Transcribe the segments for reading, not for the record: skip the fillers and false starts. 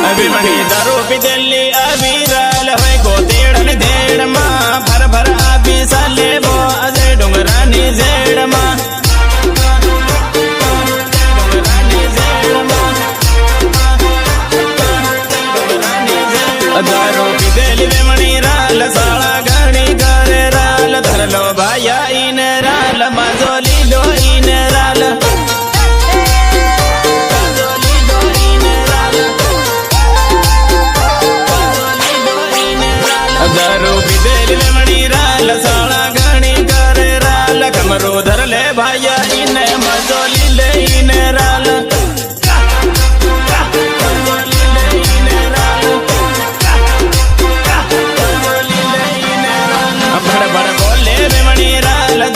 અભિમણી દારૂ પીધેલી અવિરલ હોય ગોતેડ ને ધેડમાં ફર ફર આપી સાલે બો અજય ડુંગરાની ઝેડમાં દારૂ પીધેલી વેમણી રાલ સાળા ઘણી ઘરે રાલ ધરલો ભાયા ઈને રાલ માજો લીલો ઈને રાલ દારૂ પીધેલી વેમણી રાલ સાળા ઘણી ઘરે રાલ કમરો ધરલે ભાયા ઈને માજો લીલે ઈને રાલ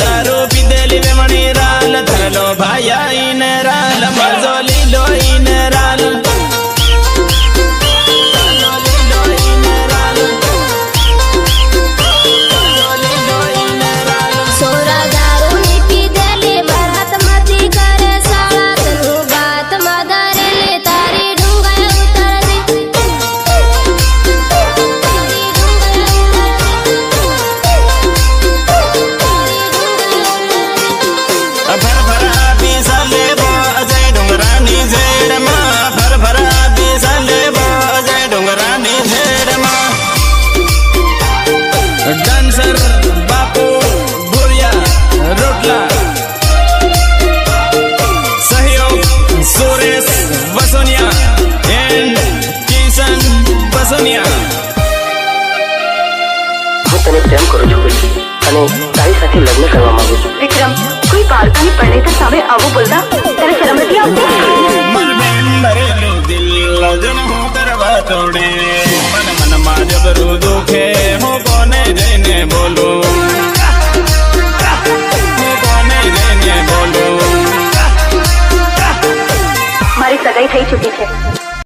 દારૂ પીધેલી વેમણી રાલ ધરલો ભાયા ઈને રાલ માજો લીલો ઈને રાલ સોરા દારૂની પીધેલી બરાત મતી કરે સાળા તનું બાત મદારેલી તારી ડુંગર ઉતરતી ફર ફર આપી સાલે બો અજય ડુંગરાની ઝેડમાં ફર ફર આપી સાલે બો અજય ડુંગરાની ઝેડમાં ડાન્સર બાપુ ભુરિયા રોટલા સહયોગ સુરેશ વસોનિયા એન્ડ કિશન વસોનિયા હું તને પ્રેમ કરું છું બેટી અને તારી સાથે લગ્ન કરવા માંગુ છું. વિક્રમ, કોઈ બાળકાની પરણેતર સામે આવું બોલતા તને શરમ નથી આવતી? મન બેન ભરેલું દિલ જન હું કરવા તોડે મન મનમાં જબરું દુખે હું કોને જઈને બોલું હું કોને જઈને બોલું મારી સગાઈ થઈ ચૂકી છે.